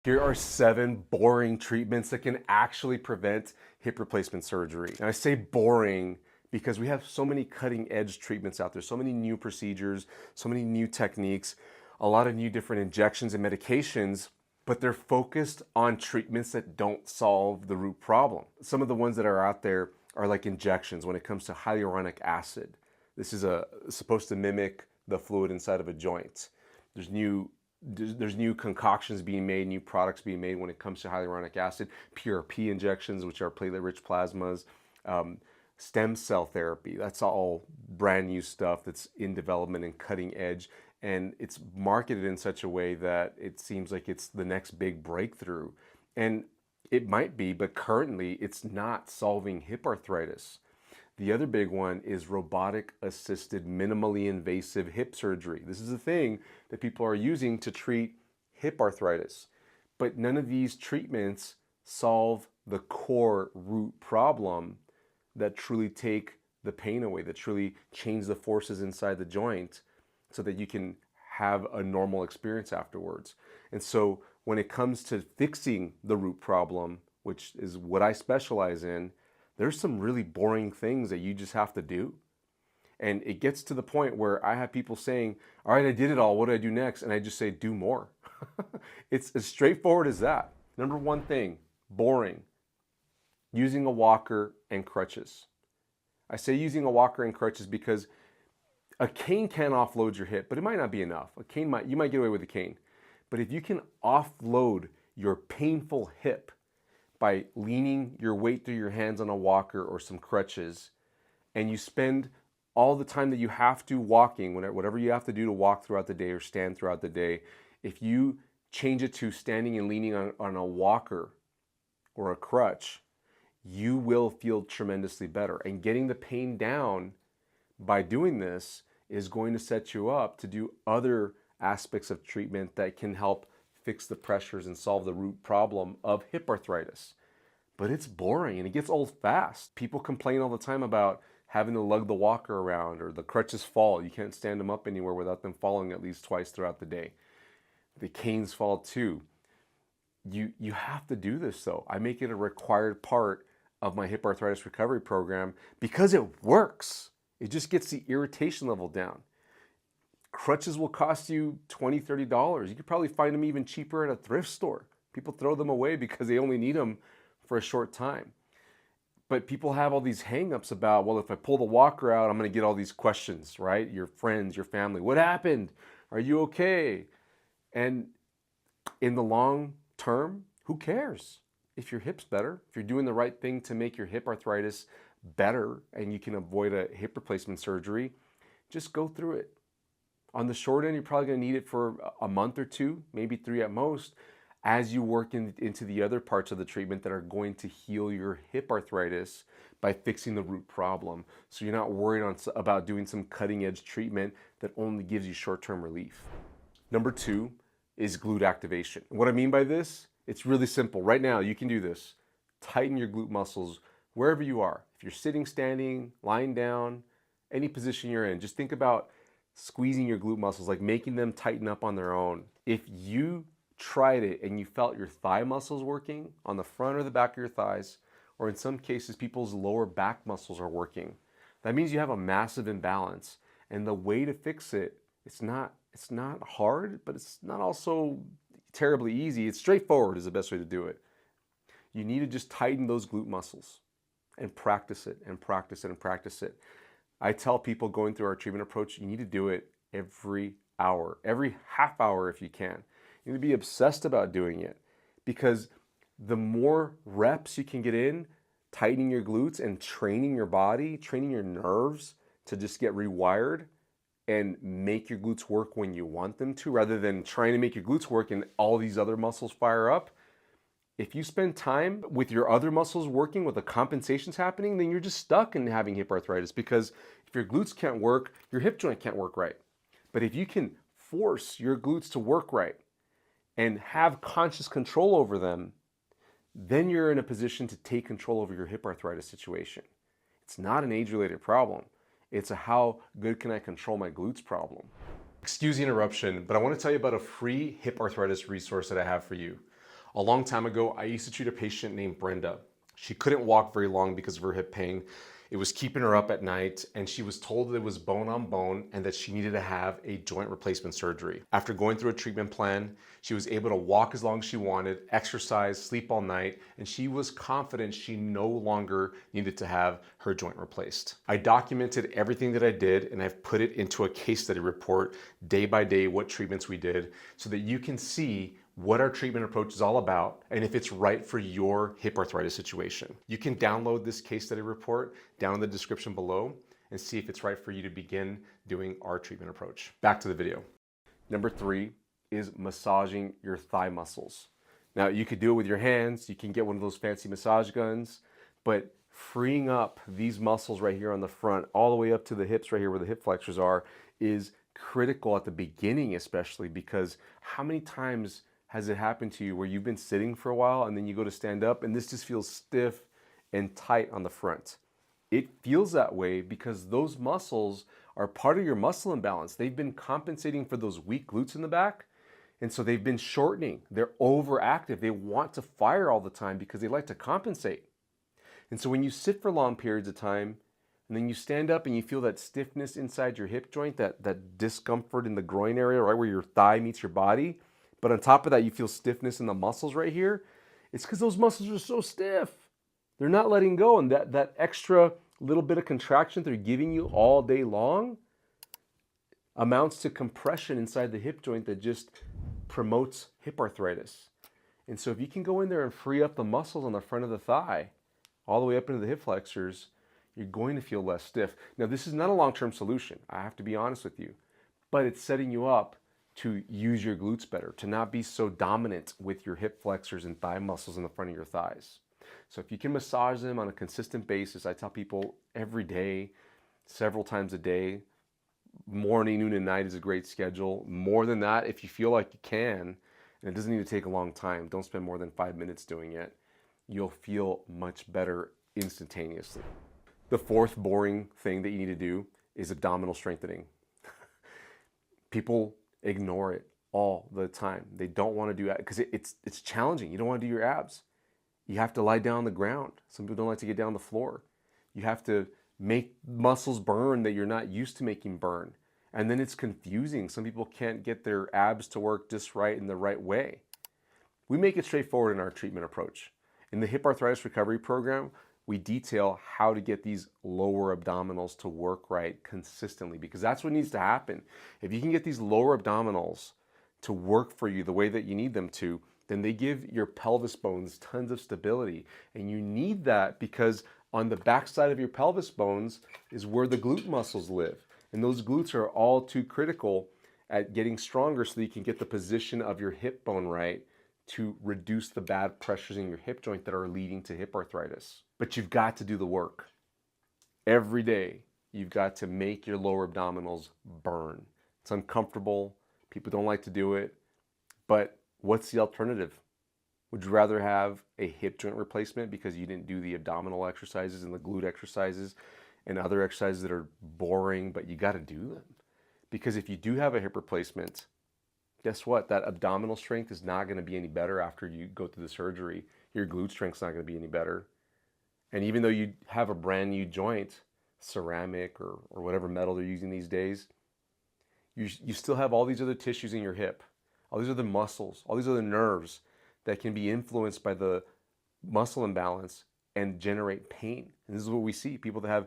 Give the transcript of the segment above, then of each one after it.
Here are 7 boring treatments that can actually prevent hip replacement surgery. And I say boring because we have so many cutting edge treatments out there, so many new procedures, so many new techniques, a lot of new different injections and medications, but they're focused on treatments that don't solve the root problem. Some of the ones that are out there are like injections when it comes to hyaluronic acid. This is supposed to mimic the fluid inside of a joint. There's new concoctions being made, new products being made when it comes to hyaluronic acid, PRP injections, which are platelet-rich plasmas, stem cell therapy. That's all brand new stuff that's in development and cutting edge. And it's marketed in such a way that it seems like it's the next big breakthrough. And it might be, but currently it's not solving hip arthritis. The other big one is robotic-assisted, minimally invasive hip surgery. This is a thing that people are using to treat hip arthritis. But none of these treatments solve the core root problem that truly take the pain away, that truly change the forces inside the joint so that you can have a normal experience afterwards. And so when it comes to fixing the root problem, which is what I specialize in, there's some really boring things that you just have to do. And it gets to the point where I have people saying, all right, I did it all. What do I do next? And I just say, do more. It's as straightforward as that. Number one thing, boring. Using a walker and crutches. I say using a walker and crutches because a cane can offload your hip, but it might not be enough. You might get away with a cane. But if you can offload your painful hip by leaning your weight through your hands on a walker or some crutches, and you spend all the time that you have to walking, whatever you have to do to walk throughout the day or stand throughout the day, if you change it to standing and leaning on a walker or a crutch, you will feel tremendously better. And getting the pain down by doing this is going to set you up to do other aspects of treatment that can help fix the pressures and solve the root problem of hip arthritis. But it's boring and it gets old fast. People complain all the time about having to lug the walker around or the crutches fall. You can't stand them up anywhere without them falling at least twice throughout the day. The canes fall too. You have to do this though. I make it a required part of my hip arthritis recovery program because it works. It just gets the irritation level down. Crutches will cost you $20, $30. You could probably find them even cheaper at a thrift store. People throw them away because they only need them for a short time. But people have all these hang-ups about, well, if I pull the walker out, I'm going to get all these questions, right? Your friends, your family, what happened? Are you okay? And in the long term, who cares? If your hip's better, if you're doing the right thing to make your hip arthritis better and you can avoid a hip replacement surgery, just go through it. On the short end, you're probably going to need it for a month or 2, maybe 3 at most, as you work into the other parts of the treatment that are going to heal your hip arthritis by fixing the root problem. So you're not worried about doing some cutting edge treatment that only gives you short-term relief. Number 2 is glute activation. What I mean by this, it's really simple. Right now, you can do this. Tighten your glute muscles wherever you are. If you're sitting, standing, lying down, any position you're in, just think about squeezing your glute muscles, like making them tighten up on their own. If you tried it and you felt your thigh muscles working on the front or the back of your thighs, or in some cases people's lower back muscles are working, that means you have a massive imbalance. And the way to fix it, it's not hard, but it's not also terribly easy. It's straightforward is the best way to do it. You need to just tighten those glute muscles and practice it and practice it and practice it. I tell people going through our treatment approach, you need to do it every hour, every half hour if you can. You need to be obsessed about doing it because the more reps you can get in, tightening your glutes and training your body, training your nerves to just get rewired and make your glutes work when you want them to, rather than trying to make your glutes work and all these other muscles fire up. If you spend time with your other muscles working, with the compensations happening, then you're just stuck in having hip arthritis because if your glutes can't work, your hip joint can't work right. But if you can force your glutes to work right and have conscious control over them, then you're in a position to take control over your hip arthritis situation. It's not an age-related problem. It's a how good can I control my glutes problem. Excuse the interruption, but I want to tell you about a free hip arthritis resource that I have for you. A long time ago, I used to treat a patient named Brenda. She couldn't walk very long because of her hip pain. It was keeping her up at night, and she was told that it was bone on bone and that she needed to have a joint replacement surgery. After going through a treatment plan, she was able to walk as long as she wanted, exercise, sleep all night, and she was confident she no longer needed to have her joint replaced. I documented everything that I did, and I've put it into a case study report day by day, what treatments we did, so that you can see what our treatment approach is all about and if it's right for your hip arthritis situation. You can download this case study report down in the description below and see if it's right for you to begin doing our treatment approach. Back to the video. Number 3 is massaging your thigh muscles. Now, you could do it with your hands, you can get one of those fancy massage guns, but freeing up these muscles right here on the front, all the way up to the hips right here where the hip flexors are, is critical at the beginning, especially because how many times has it happened to you where you've been sitting for a while and then you go to stand up and this just feels stiff and tight on the front? It feels that way because those muscles are part of your muscle imbalance. They've been compensating for those weak glutes in the back, and so they've been shortening. They're overactive. They want to fire all the time because they like to compensate. And so when you sit for long periods of time and then you stand up and you feel that stiffness inside your hip joint, that discomfort in the groin area, right where your thigh meets your body, but on top of that, you feel stiffness in the muscles right here. It's because those muscles are so stiff. They're not letting go. And that extra little bit of contraction they're giving you all day long amounts to compression inside the hip joint that just promotes hip arthritis. And so if you can go in there and free up the muscles on the front of the thigh, all the way up into the hip flexors, you're going to feel less stiff. Now, this is not a long-term solution. I have to be honest with you, but it's setting you up to use your glutes better, to not be so dominant with your hip flexors and thigh muscles in the front of your thighs. So if you can massage them on a consistent basis, I tell people every day, several times a day, morning, noon, and night is a great schedule. More than that, if you feel like you can, and it doesn't need to take a long time, don't spend more than 5 minutes doing it, you'll feel much better instantaneously. The fourth boring thing that you need to do is abdominal strengthening. People ignore it all the time. They don't want to do it because it's challenging. You don't want to do your abs. You have to lie down on the ground. Some people don't like to get down on the floor. You have to make muscles burn that you're not used to making burn. And then it's confusing. Some people can't get their abs to work just right in the right way. We make it straightforward in our treatment approach. In the hip arthritis recovery program, we detail how to get these lower abdominals to work right consistently, because that's what needs to happen. If you can get these lower abdominals to work for you the way that you need them to, then they give your pelvis bones tons of stability. And you need that because on the backside of your pelvis bones is where the glute muscles live. And those glutes are all too critical at getting stronger so that you can get the position of your hip bone right to reduce the bad pressures in your hip joint that are leading to hip arthritis. But you've got to do the work. Every day, you've got to make your lower abdominals burn. It's uncomfortable. People don't like to do it. But what's the alternative? Would you rather have a hip joint replacement because you didn't do the abdominal exercises and the glute exercises and other exercises that are boring, but you got to do them? Because if you do have a hip replacement, guess what? That abdominal strength is not going to be any better after you go through the surgery. Your glute strength's not going to be any better. And even though you have a brand new joint, ceramic or whatever metal they're using these days, you still have all these other tissues in your hip, all these other muscles, all these other nerves that can be influenced by the muscle imbalance and generate pain. And this is what we see. People that have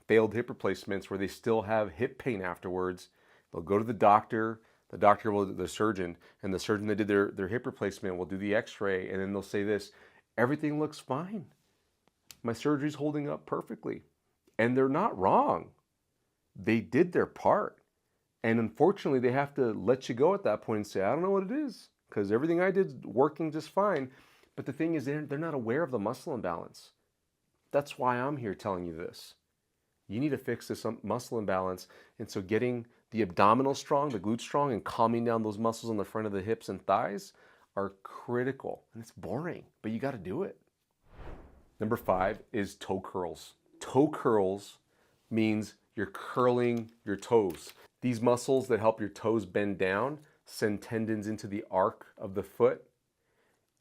failed hip replacements where they still have hip pain afterwards, they'll go to the doctor will, the surgeon that did their hip replacement will do the x-ray, and then they'll say this: everything looks fine. My surgery's holding up perfectly. And they're not wrong. They did their part. And unfortunately, they have to let you go at that point and say, I don't know what it is, because everything I did is working just fine. But the thing is, they're not aware of the muscle imbalance. That's why I'm here telling you this. You need to fix this muscle imbalance. And so getting the abdominal strong, the glute strong, and calming down those muscles on the front of the hips and thighs are critical. And it's boring, but you got to do it. Number 5 is toe curls. Toe curls means you're curling your toes. These muscles that help your toes bend down send tendons into the arc of the foot.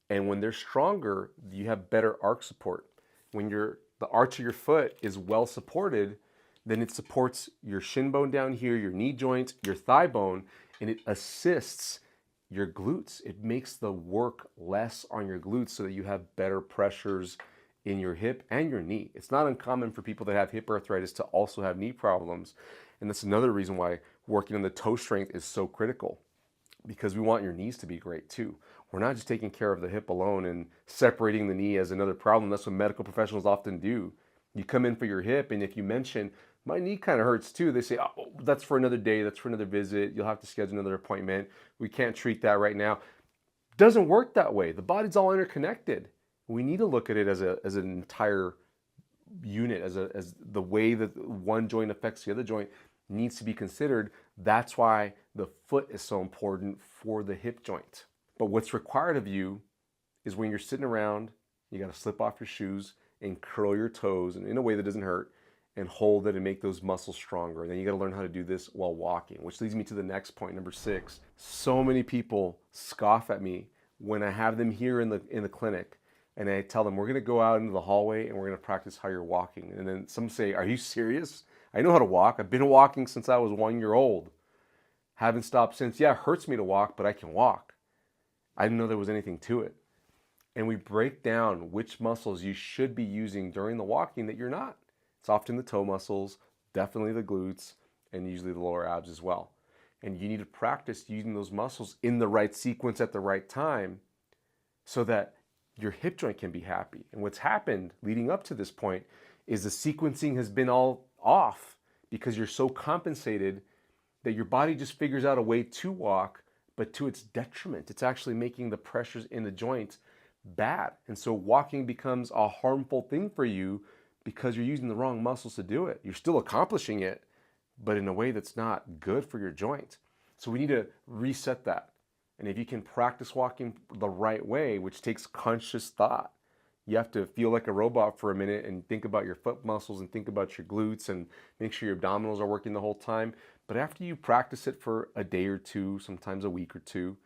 And when they're stronger, you have better arch support. When the arch of your foot is well supported, then it supports your shin bone down here, your knee joint, your thigh bone, and it assists your glutes. It makes the work less on your glutes so that you have better pressures in your hip and your knee. It's not uncommon for people that have hip arthritis to also have knee problems. And that's another reason why working on the toe strength is so critical, because we want your knees to be great too. We're not just taking care of the hip alone and separating the knee as another problem. That's what medical professionals often do. You come in for your hip, and if you mention, my knee kind of hurts too, they say, oh, that's for another day, that's for another visit, you'll have to schedule another appointment, we can't treat that right now. Doesn't work that way. The body's all interconnected. We need to look at it as an entire unit, as the way that one joint affects the other joint needs to be considered. That's why the foot is so important for the hip joint. But what's required of you is when you're sitting around, you got to slip off your shoes and curl your toes in a way that doesn't hurt, and hold it and make those muscles stronger. And then you got to learn how to do this while walking, which leads me to the next point, number 6. So many people scoff at me when I have them here in the clinic, and I tell them, we're going to go out into the hallway and we're going to practice how you're walking. And then some say, are you serious? I know how to walk. I've been walking since I was 1 year old. Haven't stopped since. Yeah, it hurts me to walk, but I can walk. I didn't know there was anything to it. And we break down which muscles you should be using during the walking that you're not. It's often the toe muscles, definitely the glutes, and usually the lower abs as well. And you need to practice using those muscles in the right sequence at the right time so that your hip joint can be happy. And what's happened leading up to this point is the sequencing has been all off because you're so compensated that your body just figures out a way to walk, but to its detriment. It's actually making the pressures in the joint bad. And so walking becomes a harmful thing for you because you're using the wrong muscles to do it. You're still accomplishing it, but in a way that's not good for your joint. So we need to reset that. And if you can practice walking the right way, which takes conscious thought, you have to feel like a robot for a minute and think about your foot muscles and think about your glutes and make sure your abdominals are working the whole time. But after you practice it for a day or two, sometimes a week or two,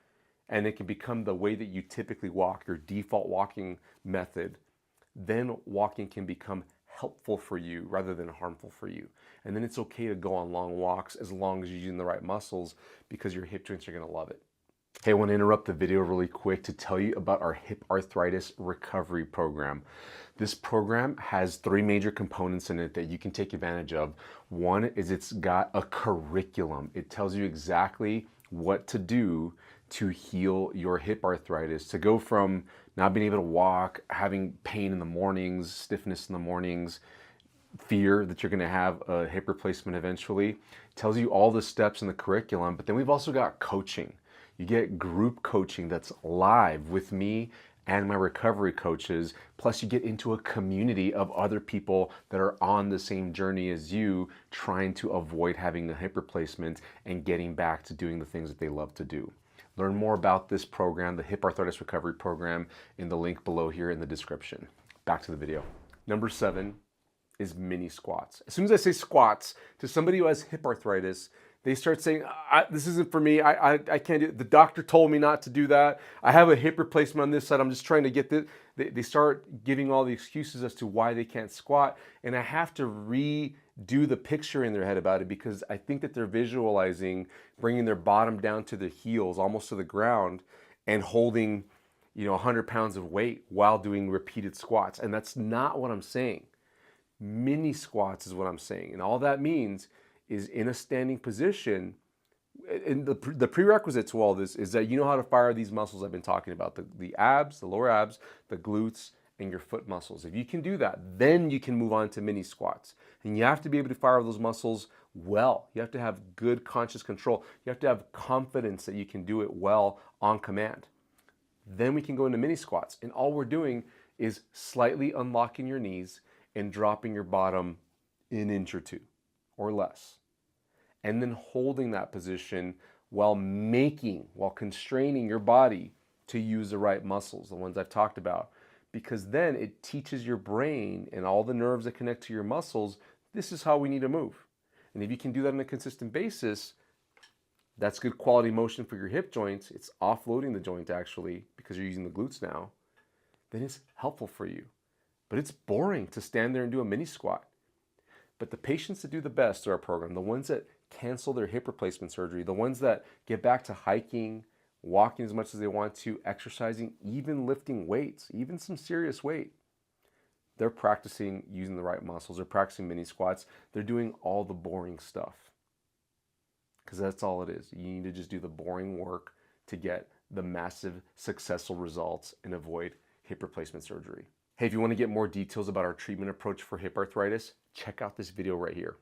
and it can become the way that you typically walk, your default walking method, then walking can become helpful for you rather than harmful for you. And then it's okay to go on long walks as long as you're using the right muscles, because your hip joints are going to love it. Hey, I want to interrupt the video really quick to tell you about our hip arthritis recovery program. This program has 3 major components in it that you can take advantage of. One is it's got a curriculum. It tells you exactly what to do to heal your hip arthritis, to go from not being able to walk, having pain in the mornings, stiffness in the mornings, fear that you're going to have a hip replacement eventually. It tells you all the steps in the curriculum, but then we've also got coaching. You get group coaching that's live with me and my recovery coaches. Plus you get into a community of other people that are on the same journey as you, trying to avoid having a hip replacement and getting back to doing the things that they love to do. Learn more about this program, the Hip Arthritis Recovery Program, in the link below here in the description. Back to the video. Number 7 is mini squats. As soon as I say squats to somebody who has hip arthritis, they start saying, this isn't for me, I can't do it. The doctor told me not to do that. I have a hip replacement on this side, I'm just trying to get this. They start giving all the excuses as to why they can't squat, and I have to redo the picture in their head about it, because I think that they're visualizing bringing their bottom down to their heels, almost to the ground, and holding 100 pounds of weight while doing repeated squats. And that's not what I'm saying. Mini squats is what I'm saying. And all that means is in a standing position. And the prerequisite to all this is that you know how to fire these muscles I've been talking about, the abs, the lower abs, the glutes, and your foot muscles. If you can do that, then you can move on to mini squats. And you have to be able to fire those muscles well. You have to have good conscious control. You have to have confidence that you can do it well on command. Then we can go into mini squats. And all we're doing is slightly unlocking your knees and dropping your bottom an inch or 2 or less. And then holding that position while constraining your body to use the right muscles, the ones I've talked about. Because then it teaches your brain and all the nerves that connect to your muscles, this is how we need to move. And if you can do that on a consistent basis, That's good quality motion for your hip joints. It's offloading the joint actually because you're using the glutes now. Then it's helpful for you. But it's boring to stand there and do a mini squat. But the patients that do the best through our program, the ones that cancel their hip replacement surgery, the ones that get back to hiking, walking as much as they want to, exercising, even lifting weights, even some serious weight, they're practicing using the right muscles. They're practicing mini squats. They're doing all the boring stuff. Because that's all it is. You need to just do the boring work to get the massive successful results and avoid hip replacement surgery. Hey, if you want to get more details about our treatment approach for hip arthritis, check out this video right here.